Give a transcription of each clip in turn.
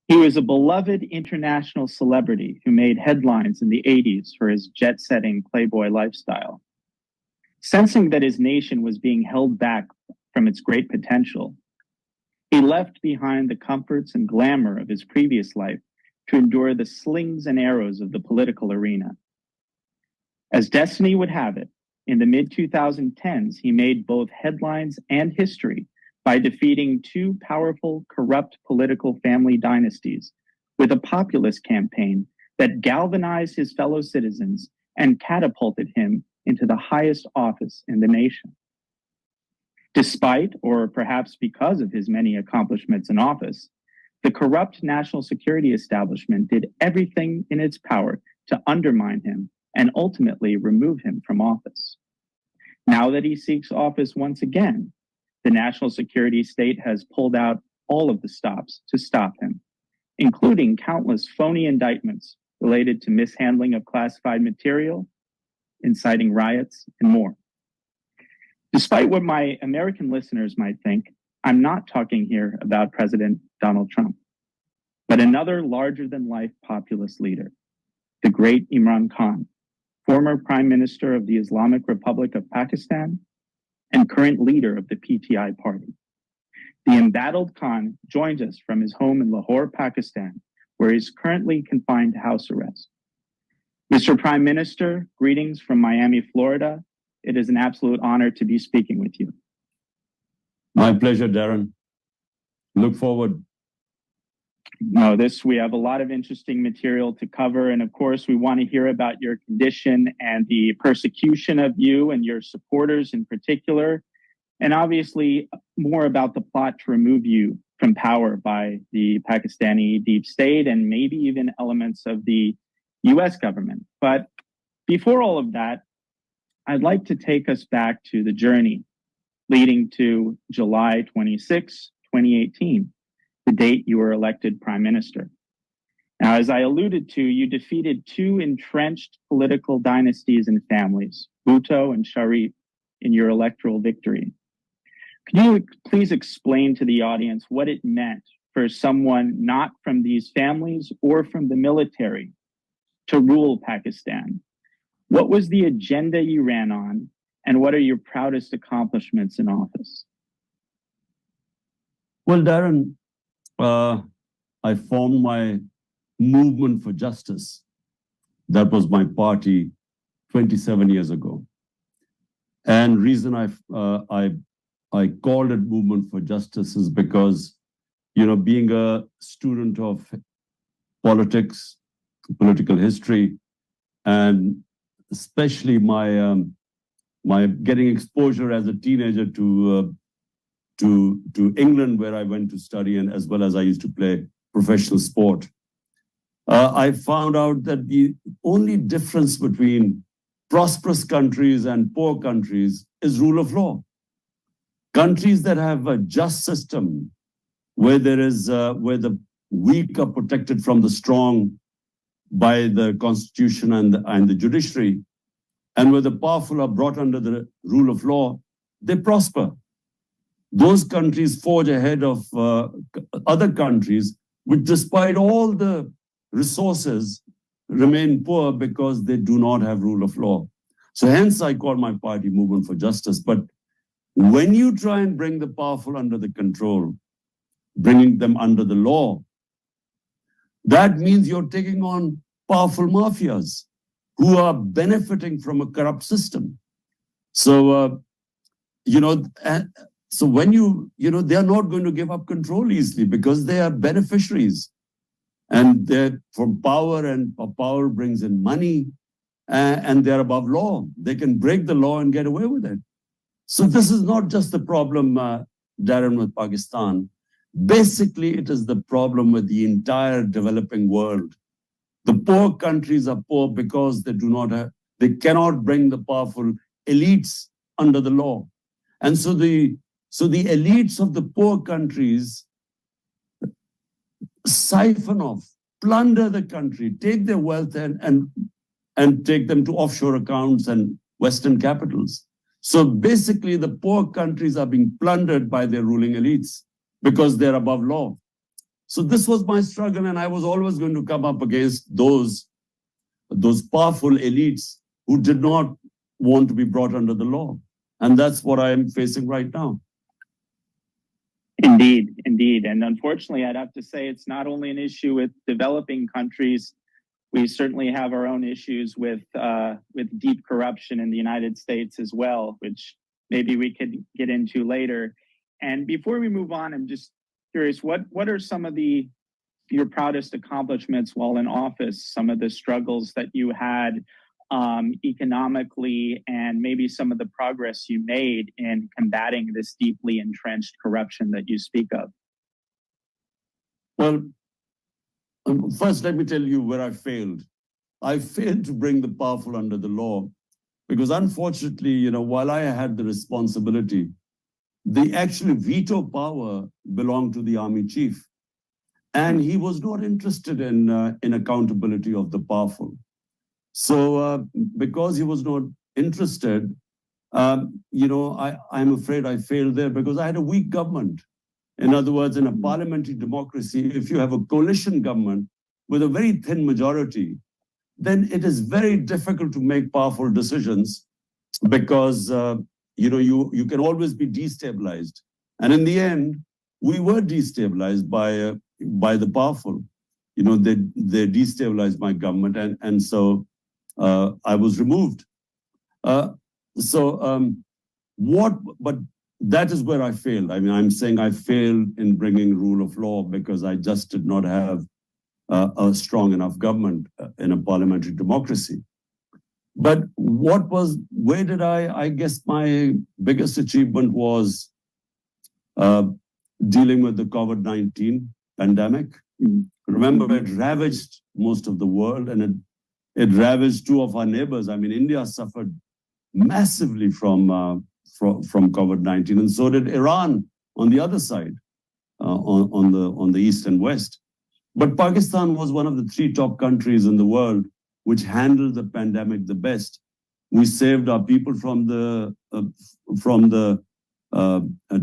He was a beloved international celebrity who made headlines in the 80s for his jet-setting playboy lifestyle. Sensing that his nation was being held back from its great potential, he left behind the comforts and glamour of his previous life to endure the slings and arrows of the political arena. As destiny would have it, in the mid-2010s, he made both headlines and history by defeating two powerful, corrupt political family dynasties with a populist campaign that galvanized his fellow citizens and catapulted him into the highest office in the nation. Despite, or perhaps because of his many accomplishments in office, the corrupt national security establishment did everything in its power to undermine him and ultimately remove him from office. Now that he seeks office once again, the national security state has pulled out all of the stops to stop him, including countless phony indictments related to mishandling of classified material, inciting riots, and more. Despite what my American listeners might think, I'm not talking here about President Donald Trump, but another larger-than-life populist leader, the great Imran Khan, former Prime Minister of the Islamic Republic of Pakistan and current leader of the PTI party. The embattled Khan joins us from his home in Lahore, Pakistan, where he's currently confined to house arrest. Mr. Prime Minister, greetings from Miami, Florida. It is an absolute honor to be speaking with you. My pleasure, Darren. Look forward. No, we have a lot of interesting material to cover. And of course, we want to hear about your condition and the persecution of you and your supporters in particular. And obviously more about the plot to remove you from power by the Pakistani deep state and maybe even elements of the US government. But before all of that, I'd like to take us back to the journey leading to July 26, 2018, the date you were elected prime minister. Now, as I alluded to, you defeated two entrenched political dynasties and families, Bhutto and Sharif, in your electoral victory. Can you please explain to the audience what it meant for someone not from these families or from the military to rule Pakistan? What was the agenda you ran on, and what are your proudest accomplishments in office? Well, Darren, I formed my Movement for Justice. That was my party 27 years ago. And reason I called it Movement for Justice is because, being a student of politics, political history, and especially my getting exposure as a teenager to England, where I went to study, and as well as I used to play professional sport. I found out that the only difference between prosperous countries and poor countries is rule of law. Countries that have a just system, where where the weak are protected from the strong by the constitution and the judiciary, and where the powerful are brought under the rule of law, they prosper. Those countries forge ahead of other countries, which despite all the resources remain poor because they do not have rule of law. So hence I call my party Movement for Justice. But when you try and bring the powerful under the control, bringing them under the law, that means you're taking on powerful mafias who are benefiting from a corrupt system. So, so when they are not going to give up control easily because they are beneficiaries. And they're from power, and power brings in money, and they're above law. They can break the law and get away with it. So this is not just the problem, Darren, with Pakistan. Basically, it is the problem with the entire developing world. The poor countries are poor because they cannot bring the powerful elites under the law. And so the elites of the poor countries siphon off, plunder the country, take their wealth and take them to offshore accounts and Western capitals. So basically, the poor countries are being plundered by their ruling elites because they're above law. So this was my struggle, and I was always going to come up against those powerful elites who did not want to be brought under the law. And that's what I am facing right now. Indeed, indeed. And unfortunately, I'd have to say it's not only an issue with developing countries. We certainly have our own issues with deep corruption in the United States as well, which maybe we could get into later. And before we move on, I'm just curious, what are some of your proudest accomplishments while in office, some of the struggles that you had economically, and maybe some of the progress you made in combating this deeply entrenched corruption that you speak of? Well, first, let me tell you where I failed. I failed to bring the powerful under the law because unfortunately, while I had the responsibility, the actual veto power belonged to the army chief. And he was not interested in accountability of the powerful. So because he was not interested, I'm afraid I failed there because I had a weak government. In other words, in a parliamentary democracy, if you have a coalition government with a very thin majority, then it is very difficult to make powerful decisions because you can always be destabilized. And in the end, we were destabilized by the powerful. They destabilized my government, and so I was removed. But that is where I failed. I mean, I'm saying I failed in bringing rule of law because I just did not have a strong enough government in a parliamentary democracy. But where did I guess my biggest achievement was dealing with the COVID-19 pandemic. Remember, it ravaged most of the world, and it ravaged two of our neighbors. I mean, India suffered massively from COVID-19, and so did Iran on the other side, on the east and west. But Pakistan was one of the 3 top countries in the world which handled the pandemic the best. We saved our people from the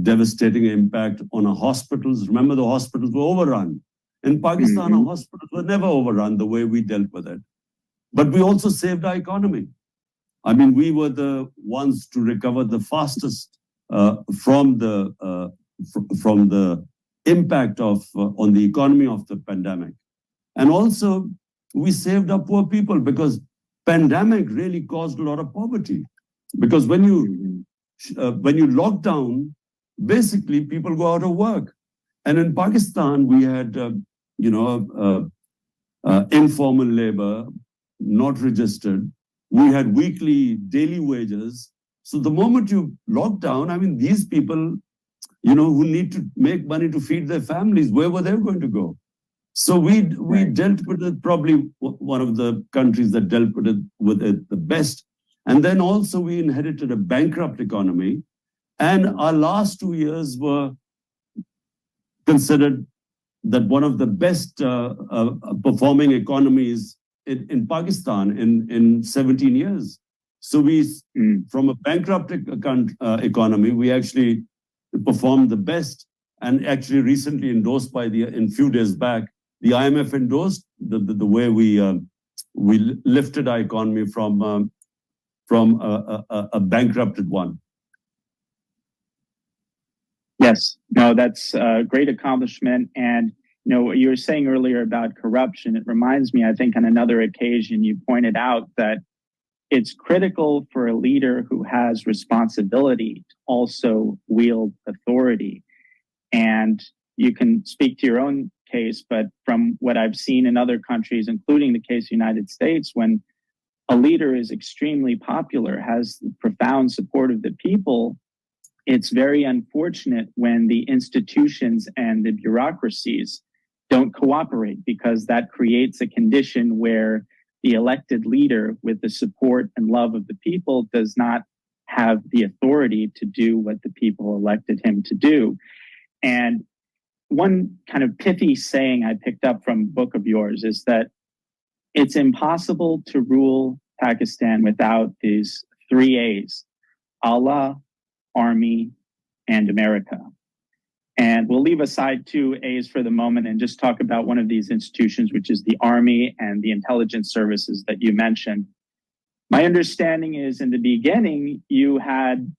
devastating impact on our hospitals. Remember, the hospitals were overrun. In Pakistan, our hospitals were never overrun the way we dealt with it. But we also saved our economy. I mean, we were the ones to recover the fastest from the impact on the economy of the pandemic. And also, we saved our poor people because pandemic really caused a lot of poverty. Because when you lock down, basically people go out of work. And in Pakistan, we had informal labor, not registered. We had weekly, daily wages. So the moment you lock down, I mean, these people, who need to make money to feed their families, where were they going to go? So we dealt with it, probably one of the countries that dealt with it the best. And then also we inherited a bankrupt economy. And our last 2 years were considered that one of the best performing economies in Pakistan in 17 years. So from a bankrupt economy, we actually performed the best, and actually recently endorsed in few days back, the IMF endorsed the way we lifted our economy from a bankrupted one. Yes, no, that's a great accomplishment. And what you were saying earlier about corruption, it reminds me, I think on another occasion, you pointed out that it's critical for a leader who has responsibility to also wield authority. And you can speak to your own case, but from what I've seen in other countries, including the case of the United States, when a leader is extremely popular, has profound support of the people, it's very unfortunate when the institutions and the bureaucracies don't cooperate, because that creates a condition where the elected leader with the support and love of the people does not have the authority to do what the people elected him to do. And one kind of pithy saying I picked up from a book of yours is that it's impossible to rule Pakistan without these 3 A's: Allah, Army, and America. And we'll leave aside 2As for the moment and just talk about one of these institutions, which is the Army and the intelligence services that you mentioned. My understanding is in the beginning, you had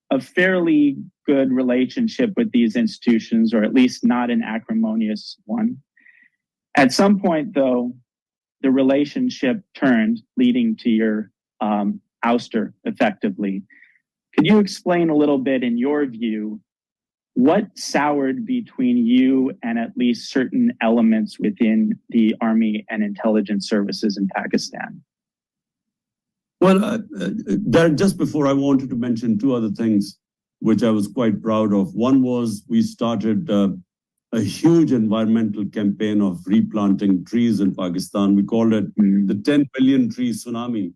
a fairly good relationship with these institutions, or at least not an acrimonious one. At some point, though, the relationship turned, leading to your ouster, effectively. Could you explain a little bit, in your view, what soured between you and at least certain elements within the Army and intelligence services in Pakistan? Well, Darren, just before, I wanted to mention two other things which I was quite proud of. One was we started a huge environmental campaign of replanting trees in Pakistan. We called it the 10 billion tree tsunami.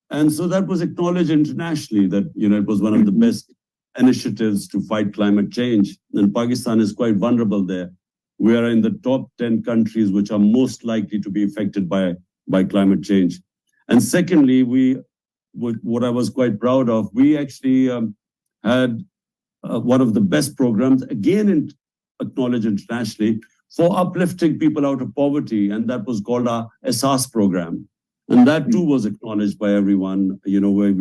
And so that was acknowledged internationally that, it was one of the best initiatives to fight climate change. And Pakistan is quite vulnerable there. We are in the top 10 countries which are most likely to be affected by climate change. And secondly, what I was quite proud of, we actually had one of the best programs, again acknowledged internationally, for uplifting people out of poverty, and that was called our Ehsaas program. And that too was acknowledged by everyone, where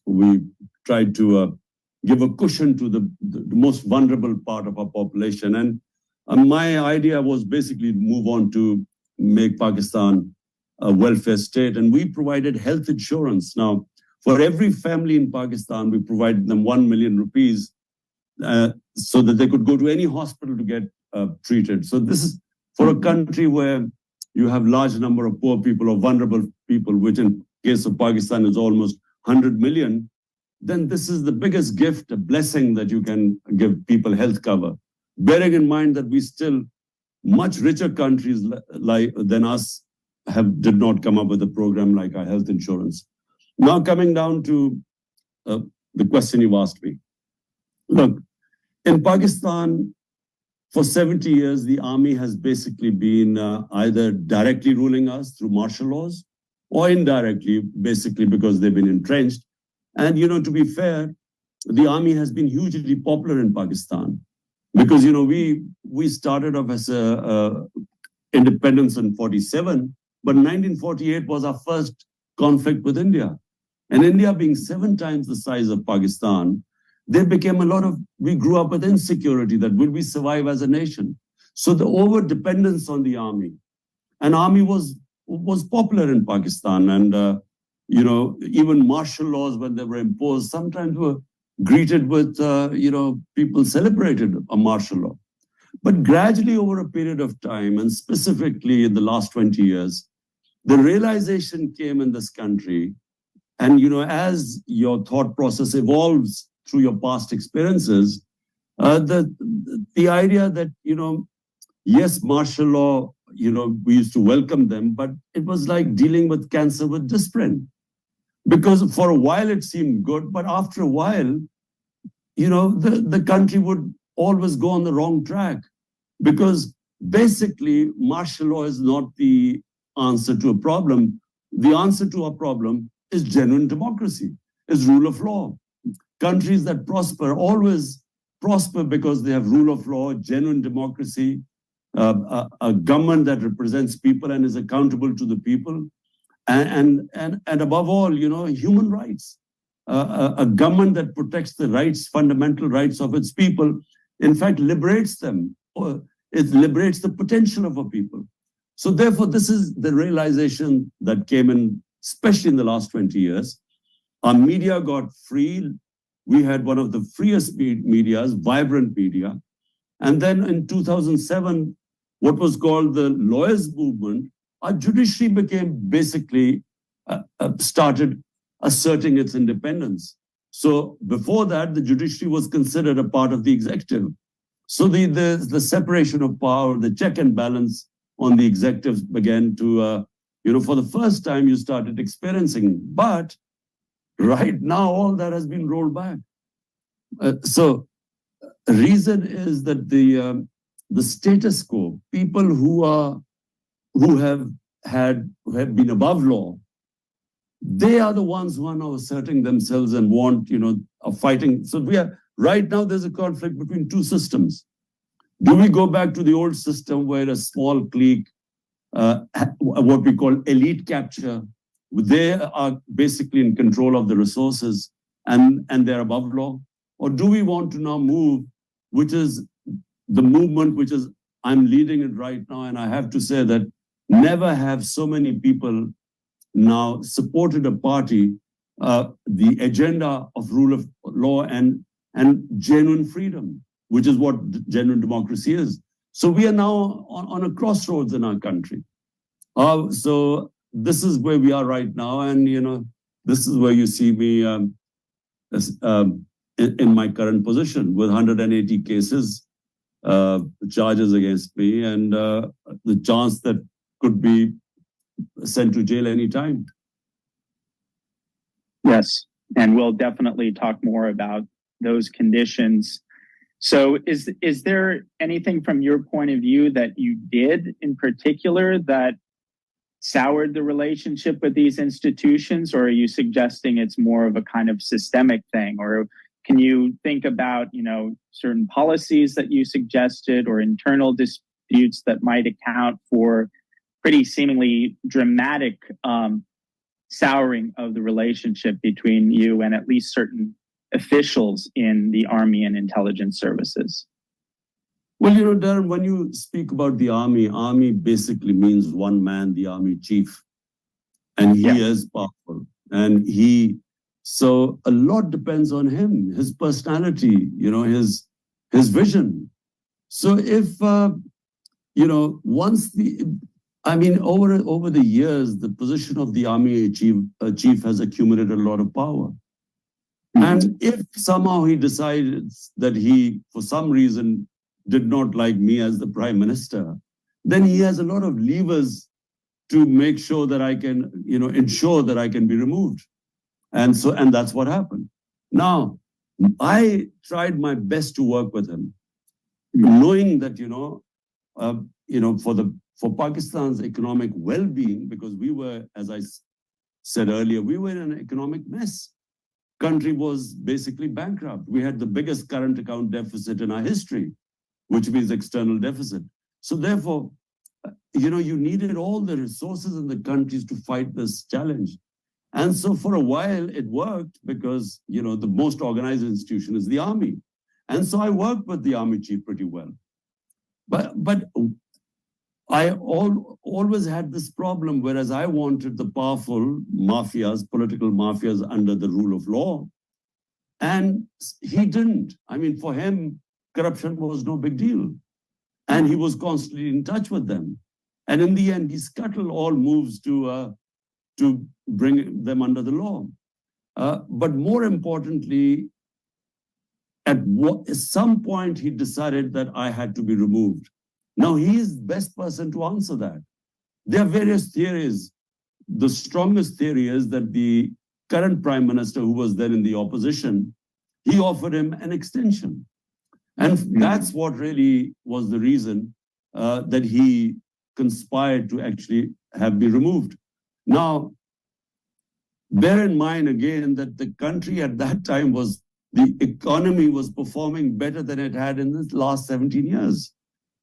we tried to give a cushion to the most vulnerable part of our population. And my idea was basically to move on to make Pakistan a welfare state, and we provided health insurance. Now, for every family in Pakistan, we provided them 1 million rupees so that they could go to any hospital to get treated. So this is for a country where you have large number of poor people or vulnerable people, which in case of Pakistan is almost 100 million, then this is the biggest gift, a blessing that you can give people health cover. Bearing in mind that we still, much richer countries than us did not come up with a program like our health insurance. Now coming down to the question you asked me. Look, in Pakistan, for 70 years, the army has basically been either directly ruling us through martial laws or indirectly, basically because they've been entrenched. And, to be fair, the army has been hugely popular in Pakistan because, we started off as independence in 47, but 1948 was our first conflict with India. And India being 7 times the size of Pakistan, there became we grew up with insecurity that will we survive as a nation? So the over-dependence on the army, and army was popular in Pakistan. And, even martial laws, when they were imposed, sometimes were greeted with, people celebrated a martial law. But gradually over a period of time, and specifically in the last 20 years, the realization came in this country, and as your thought process evolves through your past experiences, the idea that, yes, martial law, we used to welcome them, but it was like dealing with cancer with Disprin. Because for a while it seemed good, but after a while, the country would always go on the wrong track. Because basically, martial law is not the answer to a problem. The answer to our problem is genuine democracy, is rule of law. Countries that prosper always prosper because they have rule of law, genuine democracy, a government that represents people and is accountable to the people, and above all, human rights. A government that protects the rights, fundamental rights of its people, in fact, liberates them. It liberates the potential of a people. So therefore, this is the realization that came in, especially in the last 20 years. Our media got free. We had one of the freest medias, vibrant media. And then in 2007, what was called the lawyers' movement, our judiciary became basically, started asserting its independence. So before that, the judiciary was considered a part of the executive. So the separation of power, the check and balance on the executives began to, for the first time you started experiencing. But right now, all that has been rolled back. So the reason is that the status quo, people who have been above law, they are the ones who are now asserting themselves and want, are fighting. So right now there's a conflict between two systems. Do we go back to the old system where a small clique, what we call elite capture, they are basically in control of the resources and they're above law? Or do we want to now move, which is the movement which is, I'm leading it right now, and I have to say that never have so many people now supported a party, the agenda of rule of law and genuine freedom, which is what genuine democracy is. So we are now on a crossroads in our country. So this is where we are right now. And, this is where you see me in my current position with 180 cases, charges against me, and the chance that could be sent to jail anytime. Yes, and we'll definitely talk more about those conditions. So is there anything from your point of view that you did in particular that soured the relationship with these institutions, or are you suggesting it's more of a kind of systemic thing? Or can you think about, certain policies that you suggested or internal disputes that might account for pretty seemingly dramatic souring of the relationship between you and at least certain officials in the Army and intelligence services? Well, Darren, when you speak about the Army basically means one man, the Army chief. And he is powerful. And so a lot depends on him, his personality, his vision. So if, over the years, the position of the Army chief has accumulated a lot of power. And if somehow he decides that he, for some reason, did not like me as the Prime Minister, then he has a lot of levers to make sure that I can, ensure that I can be removed. And that's what happened. Now, I tried my best to work with him, knowing that, for Pakistan's economic well-being, because we were, as I said earlier, we were in an economic mess. Country was basically bankrupt. We had the biggest current account deficit in our history, which means external deficit. So therefore, you needed all the resources in the countries to fight this challenge. And so for a while it worked because, the most organized institution is the Army. And so I worked with the Army chief pretty well. But I always had this problem, whereas I wanted the powerful mafias, political mafias under the rule of law. And he didn't. For him, corruption was no big deal. And he was constantly in touch with them. And in the end, he scuttled all moves to bring them under the law. But more importantly, at some point, he decided that I had to be removed. Now, he is the best person to answer that. There are various theories. The strongest theory is that the current Prime Minister, who was then in the opposition, he offered him an extension. And that's what really was the reason that he conspired to actually be removed. Now, bear in mind again that the country at that time the economy was performing better than it had in the last 17 years.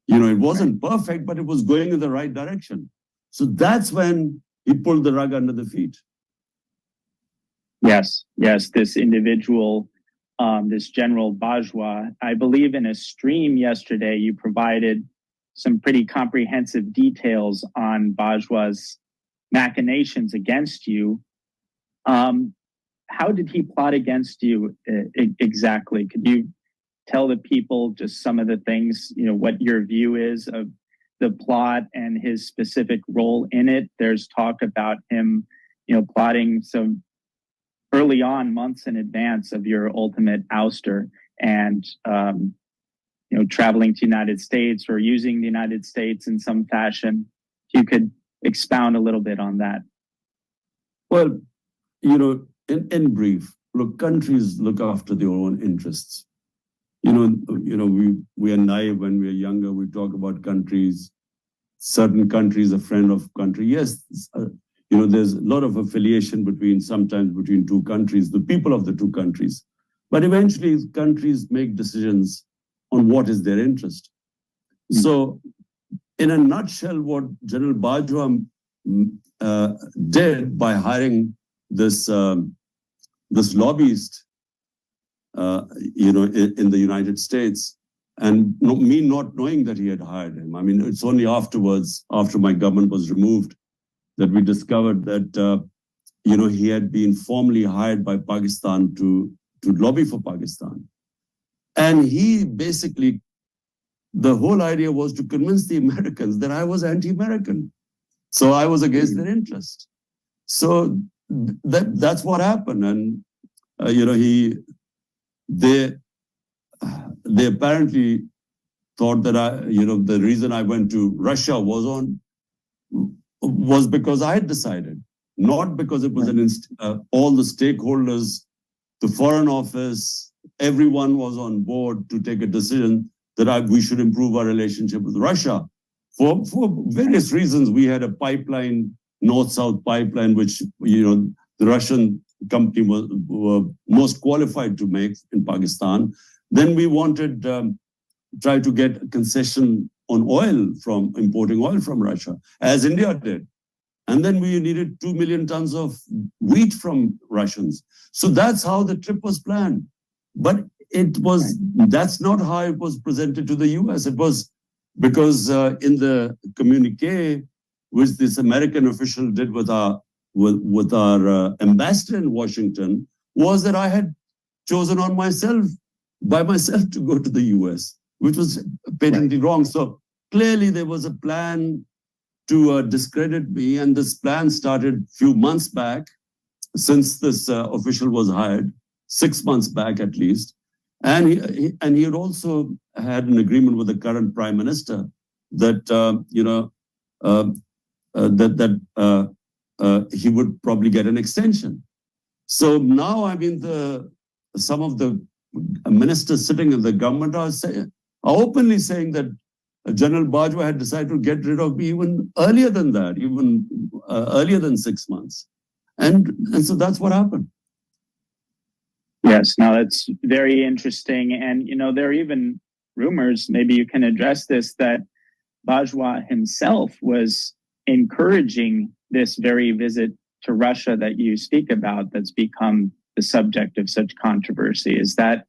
It wasn't perfect, but it was going in the right direction. So that's when he pulled the rug under the feet. Yes, this individual, this General Bajwa, I believe in a stream yesterday, you provided some pretty comprehensive details on Bajwa's machinations against you. How did he plot against you exactly? Could you tell the people just some of the things, what your view is of the plot and his specific role in it? There's talk about him, plotting some early on, months in advance of your ultimate ouster, and traveling to the United States or using the United States in some fashion. If you could expound a little bit on that. Well, in brief, look, countries look after their own interests. We are naive when we are younger. We talk about countries, certain countries, a friend of country. Yes, there's a lot of affiliation sometimes between two countries, the people of the two countries. But eventually, countries make decisions on what is their interest. So, in a nutshell, what General Bajwa did by hiring this this lobbyist, in the United States, and me not knowing that he had hired him. I mean, it's only afterwards, after my government was removed, that we discovered that he had been formally hired by Pakistan to lobby for Pakistan. And he basically, the whole idea was to convince the Americans that I was anti-American. So I was against their interest. So that's what happened. And, they apparently thought that the reason I went to Russia was because I had decided, not because it was all the stakeholders, the Foreign Office, everyone was on board to take a decision that we should improve our relationship with Russia. For various reasons, we had a pipeline, north-south pipeline, which, the Russian company were most qualified to make in Pakistan. Then we wanted try to get a concession on importing oil from Russia, as India did. And then we needed 2 million tons of wheat from Russians. So that's how the trip was planned. But that's not how it was presented to the US. It was because in the communique, which this American official did with our ambassador in Washington, was that I had chosen by myself to go to the US, which was patently wrong. So clearly there was a plan to discredit me, and this plan started a few months back, since this official was hired, 6 months back at least. And he had also had an agreement with the current prime minister that he would probably get an extension. So now, I mean, some of the ministers sitting in the government are openly saying that General Bajwa had decided to get rid of me even earlier than that, even earlier than 6 months. And so that's what happened. Yes, no, that's very interesting. And, there are even rumors, maybe you can address this, that Bajwa himself was encouraging this very visit to Russia that you speak about, that's become the subject of such controversy. Is that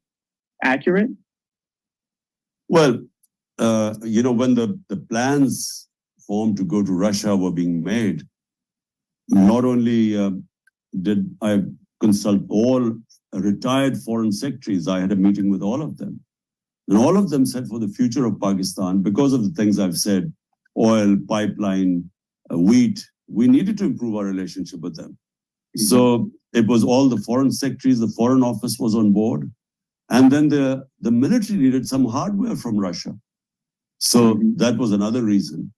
accurate? Well, when the plans formed to go to Russia were being made, not only did I consult all retired foreign secretaries, I had a meeting with all of them. And all of them said for the future of Pakistan, because of the things I've said, oil, pipeline, wheat, we needed to improve our relationship with them. Mm-hmm. So it was all the foreign secretaries, the Foreign Office was on board. And then the military needed some hardware from Russia. So that was another reason.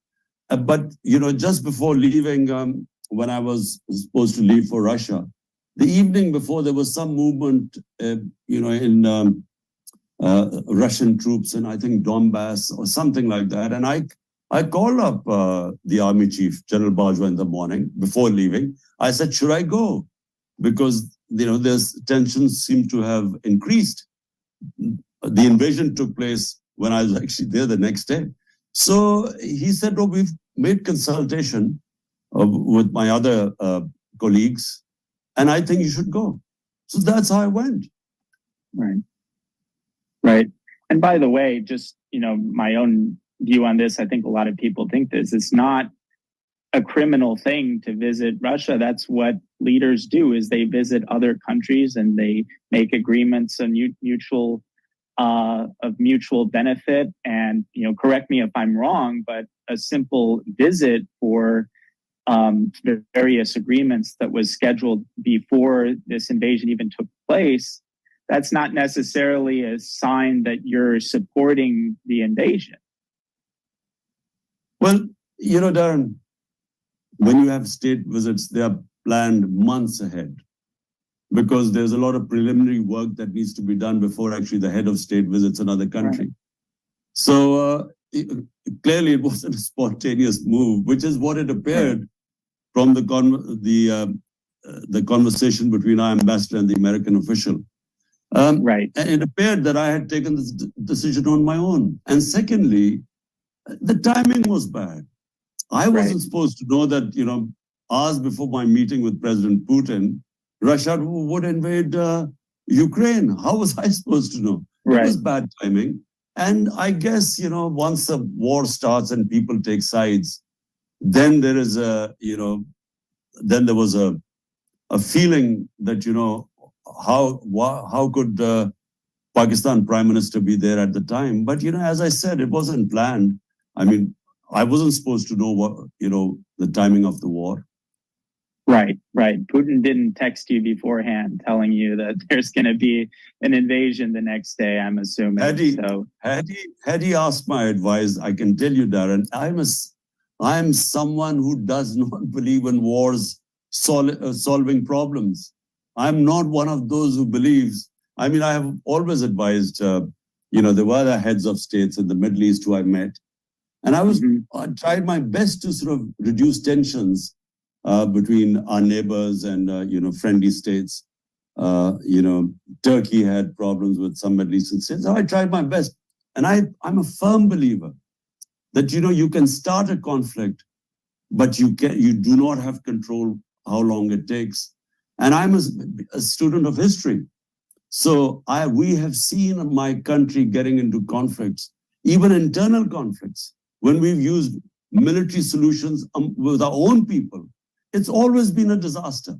But, just before leaving, when I was supposed to leave for Russia, the evening before, there was some movement, in Russian troops in, I think, Donbass or something like that. And I called up the army chief, General Bajwa, in the morning before leaving. I said, should I go? Because, there's tensions seem to have increased. The invasion took place when I was actually there the next day. So he said, we've made consultation with my other colleagues, and I think you should go. So that's how I went. Right. And by the way, just, my own view on this, I think a lot of people think this, it's not a criminal thing to visit Russia. That's what leaders do, is they visit other countries and they make agreements and mutual benefit. And, correct me if I'm wrong, but a simple visit for various agreements that was scheduled before this invasion even took place, that's not necessarily a sign that you're supporting the invasion. Well, Darren, when you have state visits, they are planned months ahead, because there's a lot of preliminary work that needs to be done before actually the head of state visits another country. Right. So clearly it wasn't a spontaneous move, which is what it appeared from the conversation between our ambassador and the American official. Right. And it appeared that I had taken this decision on my own. And secondly, the timing was bad. I wasn't supposed to know that, hours before my meeting with President Putin, Russia would invade Ukraine. How was I supposed to know? It was bad timing. And I guess, once a war starts and people take sides, then there is then there was a feeling that, how could Pakistan Prime Minister be there at the time? But, as I said, it wasn't planned. I mean, I wasn't supposed to know the timing of the war. Right. Putin didn't text you beforehand telling you that there's going to be an invasion the next day, I'm assuming. Had he asked my advice, I can tell you, Darren, I'm someone who does not believe in wars solving problems. I'm not one of those who believes. I mean, I have always advised, there were the heads of states in the Middle East who I met. And I tried my best to sort of reduce tensions between our neighbors and, friendly states. Turkey had problems with some Middle Eastern states. So I tried my best. And I'm a firm believer that, you can start a conflict, but you do not have control how long it takes. And I'm a student of history. So we have seen my country getting into conflicts, even internal conflicts, when we've used military solutions with our own people. It's always been a disaster.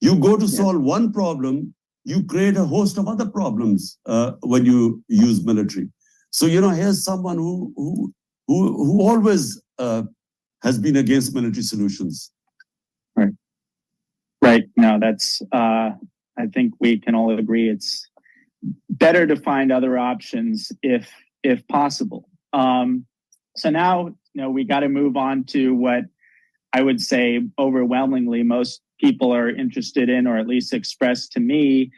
You go to solve one problem, you create a host of other problems when you use military. So, here's someone who always has been against military solutions. Right. No, that's, I think we can all agree it's better to find other options if possible. So now, we got to move on to what I would say overwhelmingly most people are interested in, or at least expressed to me,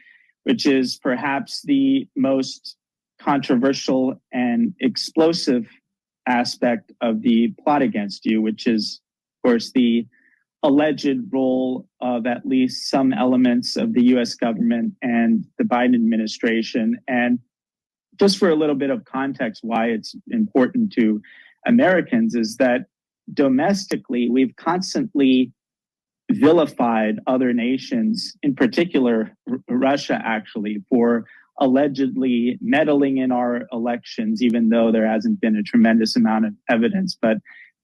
which is perhaps the most controversial and explosive aspect of the plot against you, which is, of course, the alleged role of at least some elements of the US government and the Biden administration. And just for a little bit of context, why it's important to Americans is that domestically, we've constantly vilified other nations, in particular Russia, actually, for allegedly meddling in our elections, even though there hasn't been a tremendous amount of evidence. But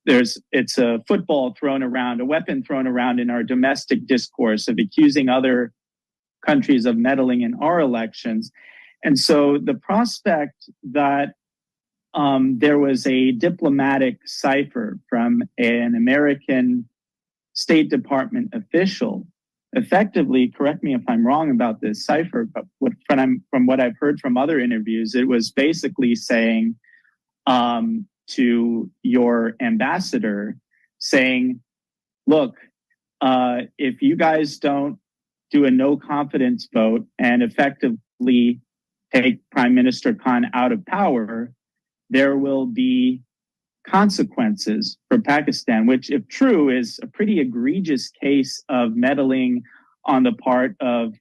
it's a football thrown around, a weapon thrown around in our domestic discourse of accusing other countries of meddling in our elections. And so the prospect that there was a diplomatic cipher from an American State Department official, effectively, correct me if I'm wrong about this cipher, but from what I've heard from other interviews, it was basically saying to your ambassador, saying, look, if you guys don't do a no confidence vote and effectively take Prime Minister Khan out of power, there will be consequences for Pakistan, which, if true, is a pretty egregious case of meddling on the part of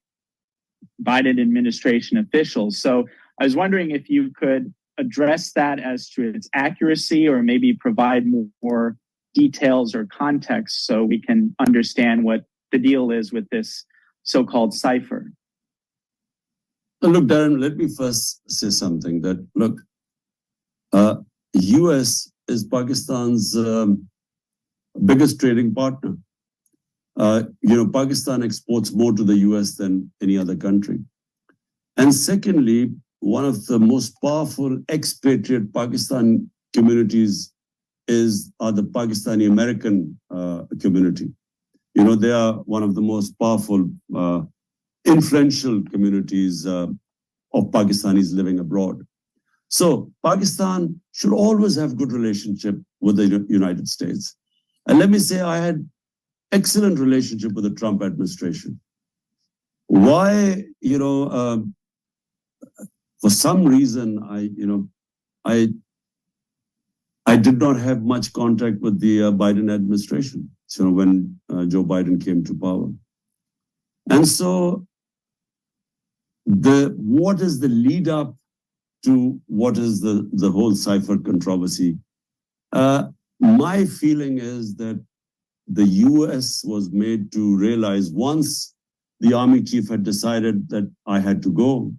Biden administration officials. So I was wondering if you could address that as to its accuracy, or maybe provide more details or context so we can understand what the deal is with this so-called cipher. Look, Darren, let me first say something that, look, US is Pakistan's biggest trading partner. Pakistan exports more to the US than any other country. And secondly, one of the most powerful expatriate Pakistan communities are the Pakistani American community. They are one of the most powerful, influential communities of Pakistanis living abroad. So Pakistan should always have good relationship with the United States. And let me say, I had excellent relationship with the Trump administration. Why, for some reason, I did not have much contact with the Biden administration, when Joe Biden came to power. And so what is the lead up to what is the whole cipher controversy? My feeling is that the US was made to realize once the army chief had decided that I had to go,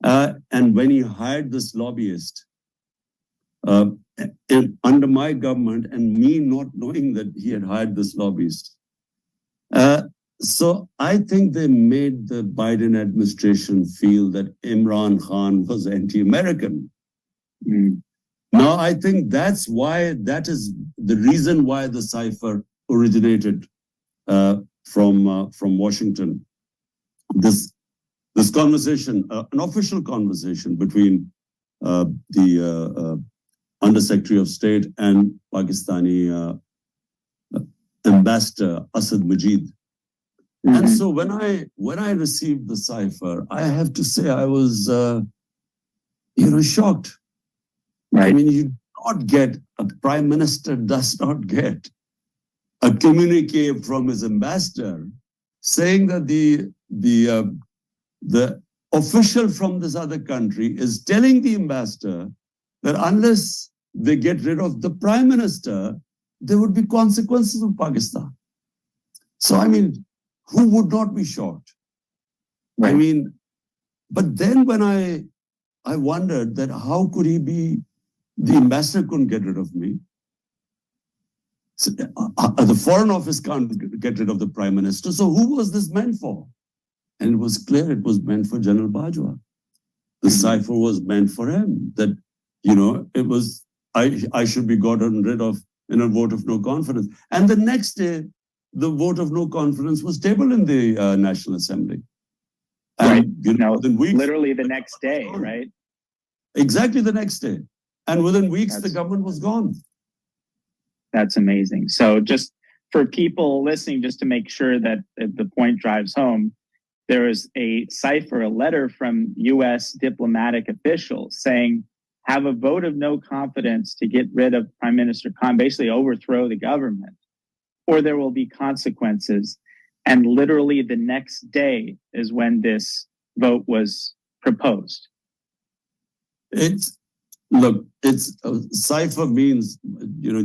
and when he hired this lobbyist under my government and me not knowing that he had hired this lobbyist. So I think they made the Biden administration feel that Imran Khan was anti-American. Now, I think that is the reason why the cipher originated from Washington. This conversation, an official conversation between the Undersecretary of State and Pakistani Ambassador Asad Majid. And so when I received the cipher, I have to say I was, shocked. Right. I mean, you not get, a prime minister does not get a communique from his ambassador saying that the official from this other country is telling the ambassador that unless they get rid of the prime minister, there would be consequences of Pakistan. So, I mean, who would not be shocked? Right. I mean, but then when I wondered that how could he be, the ambassador couldn't get rid of me. So, the Foreign Office can't get rid of the prime minister. So who was this meant for? And it was clear it was meant for General Bajwa. The cipher was meant for him. That, it was, I should be gotten rid of in a vote of no confidence. And the next day, the vote of no confidence was tabled in the National Assembly. Right. Literally the next day, right? Exactly the next day. And within weeks, the government was gone. That's amazing. So just for people listening, just to make sure that the point drives home, there is a cipher, a letter from U.S. diplomatic officials saying, have a vote of no confidence to get rid of Prime Minister Khan, basically overthrow the government, or there will be consequences. And literally the next day is when this vote was proposed. Cipher means,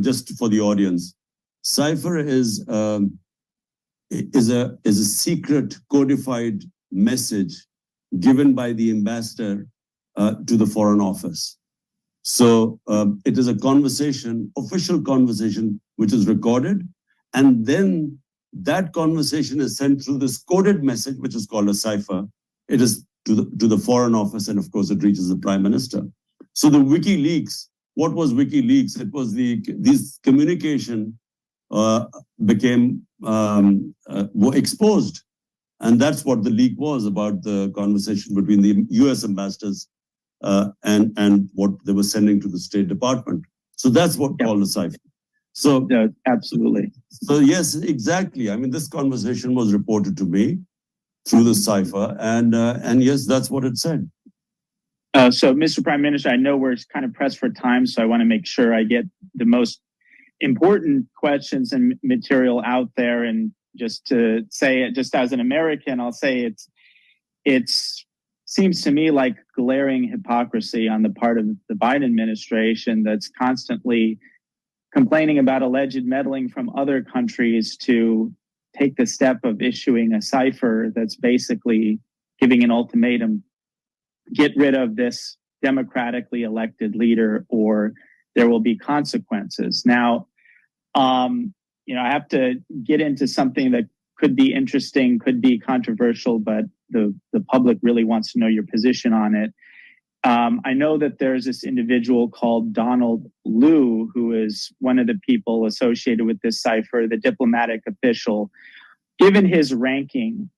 just for the audience, cipher is a secret codified message given by the ambassador to the Foreign Office. So it is a conversation, official conversation, which is recorded. And then that conversation is sent through this coded message, which is called a cipher. It is to the Foreign Office, and of course, it reaches the Prime Minister. So the WikiLeaks, what was WikiLeaks? It was this communication became exposed. And that's what the leak was about, the conversation between the US ambassadors and what they were sending to the State Department. So that's what called a cipher. So yeah, absolutely. So yes, exactly. I mean, this conversation was reported to me through the cipher, and yes, that's what it said. So, Mr. Prime Minister, I know we're kind of pressed for time, so I want to make sure I get the most important questions and material out there. And just to say it, just as an American, I'll say it's seems to me like glaring hypocrisy on the part of the Biden administration that's constantly complaining about alleged meddling from other countries to take the step of issuing a cipher that's basically giving an ultimatum: get rid of this democratically elected leader or there will be consequences. Now, I have to get into something that could be interesting, could be controversial, but the public really wants to know your position on it. I know that there's this individual called Donald Lu, who is one of the people associated with this cipher, the diplomatic official. Given his ranking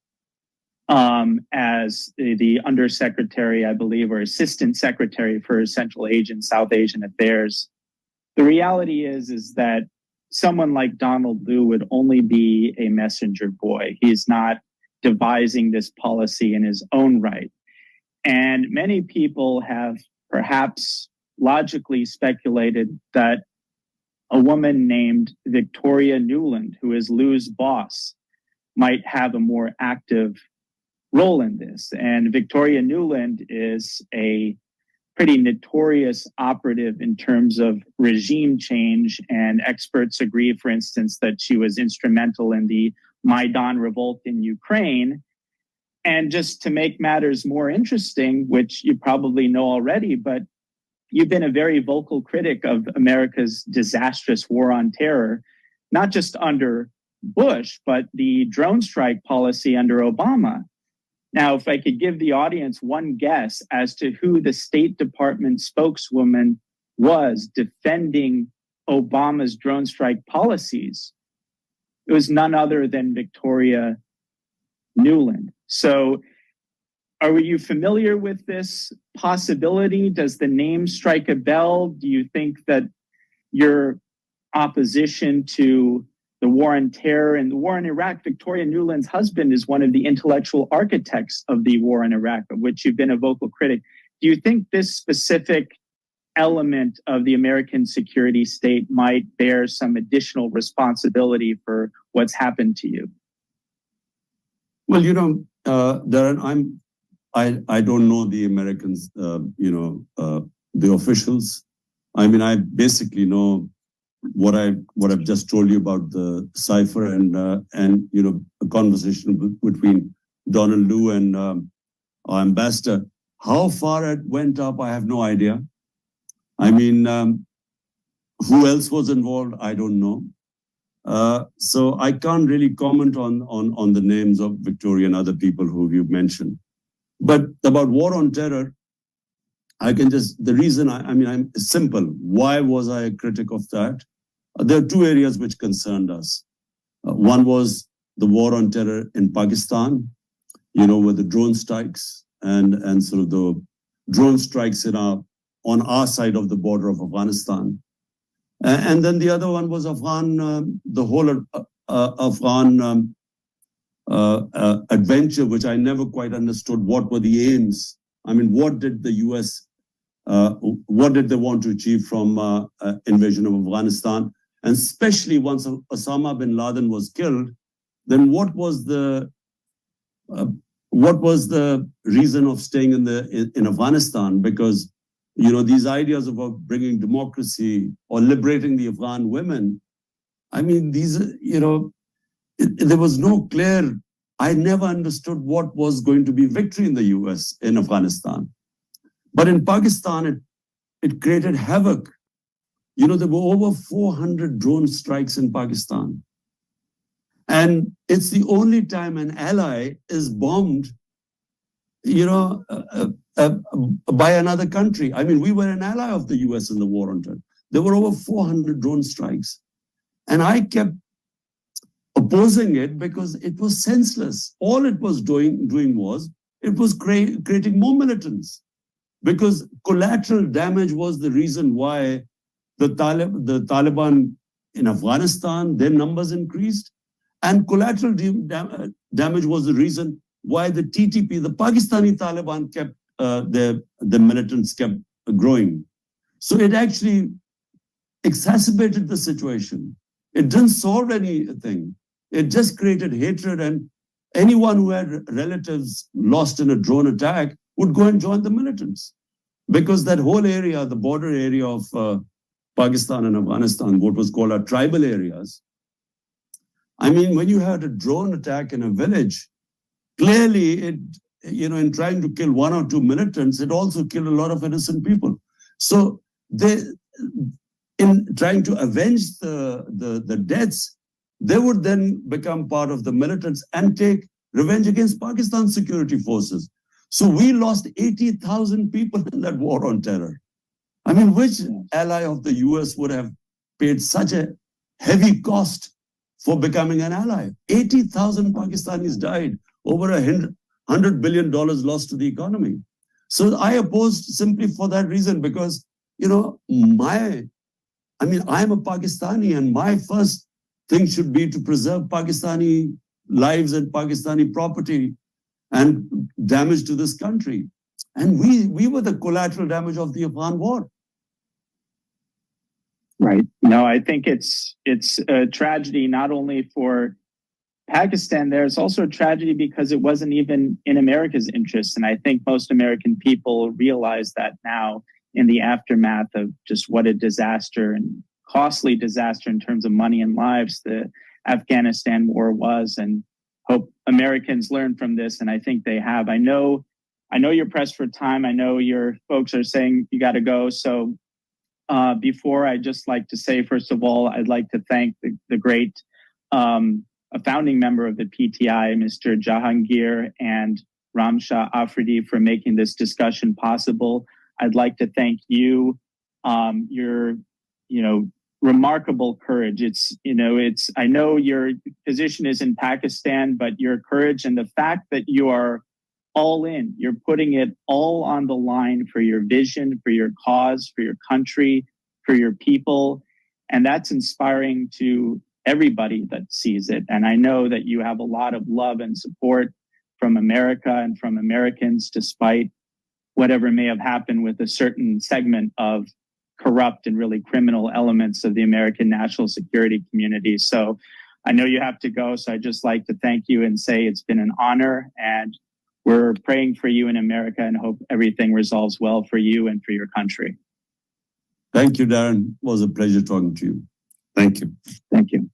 as the undersecretary, I believe, or assistant secretary for Central Asian, South Asian affairs, the reality is that someone like Donald Lu would only be a messenger boy. He's not devising this policy in his own right. And many people have perhaps logically speculated that a woman named Victoria Nuland, who is Lu's boss, might have a more active role in this. And Victoria Nuland is a pretty notorious operative in terms of regime change. And experts agree, for instance, that she was instrumental in the Maidan revolt in Ukraine. And just to make matters more interesting, which you probably know already, but you've been a very vocal critic of America's disastrous war on terror, not just under Bush, but the drone strike policy under Obama. Now, if I could give the audience one guess as to who the State Department spokeswoman was defending Obama's drone strike policies, it was none other than Victoria Nuland. So are you familiar with this possibility? Does the name strike a bell? Do you think that your opposition to the war on terror and the war in Iraq, Victoria Nuland's husband is one of the intellectual architects of the war in Iraq, of which you've been a vocal critic. Do you think this specific element of the American security state might bear some additional responsibility for what's happened to you? Well, Darren, I don't know the Americans, the officials. I mean, I basically know what I've just told you about the cipher and a conversation between Donald Lu and our ambassador. How far it went up, I have no idea. I mean, who else was involved? I don't know. So I can't really comment on the names of Victoria and other people who you've mentioned. But about war on terror, the reason I'm simple. Why was I a critic of that? There are two areas which concerned us. One was the war on terror in Pakistan, with the drone strikes and sort of the drone strikes on our side of the border of Afghanistan. And then the other one was the whole Afghan adventure, which I never quite understood what were the aims. I mean, what did the US, what did they want to achieve from invasion of Afghanistan? And especially once Osama bin Laden was killed, then what was the reason of staying in Afghanistan? Because these ideas about bringing democracy or liberating the Afghan women, I mean, there was no clear. I never understood what was going to be victory in the US in Afghanistan. But in Pakistan, it created havoc. There were over 400 drone strikes in Pakistan. And it's the only time an ally is bombed, by another country. I mean, we were an ally of the US in the war on terror. There were over 400 drone strikes. And I kept opposing it because it was senseless. All it was doing was, it was creating more militants. Because collateral damage was the reason why the Taliban in Afghanistan, their numbers increased. And collateral damage was the reason why the TTP, the Pakistani Taliban, kept the militants kept growing. So it actually exacerbated the situation. It didn't solve anything. It just created hatred, and anyone who had relatives lost in a drone attack would go and join the militants. Because that whole area, the border area of Pakistan and Afghanistan, what was called our tribal areas. I mean, when you had a drone attack in a village, clearly it, in trying to kill one or two militants, it also killed a lot of innocent people. So in trying to avenge the deaths, they would then become part of the militants and take revenge against Pakistan's security forces. So we lost 80,000 people in that war on terror. I mean, which ally of the US would have paid such a heavy cost for becoming an ally? 80,000 Pakistanis died, over $100 billion lost to the economy. So I opposed simply for that reason, because, I'm a Pakistani, and my first thing should be to preserve Pakistani lives and Pakistani property and damage to this country. And we were the collateral damage of the Afghan war. Right. No, I think it's a tragedy not only for Pakistan there, it's also a tragedy because it wasn't even in America's interest. And I think most American people realize that now in the aftermath of just what a disaster and costly disaster in terms of money and lives the Afghanistan war was, and hope Americans learn from this. And I think they have. I know you're pressed for time. I know your folks are saying you got to go. So before, I'd just like to say, first of all, I'd like to thank the great a founding member of the PTI, Mr. Jahangir and Ramshah Afridi, for making this discussion possible. I'd like to thank you, your, remarkable courage. I know your position is in Pakistan, but your courage and the fact that you are all in, you're putting it all on the line for your vision, for your cause, for your country, for your people. And that's inspiring to everybody that sees it. And I know that you have a lot of love and support from America and from Americans, despite whatever may have happened with a certain segment of corrupt and really criminal elements of the American national security community. So I know you have to go. So I'd just like to thank you and say it's been an honor, and we're praying for you in America and hope everything resolves well for you and for your country. Thank you, Darren. It was a pleasure talking to you. Thank you. Thank you.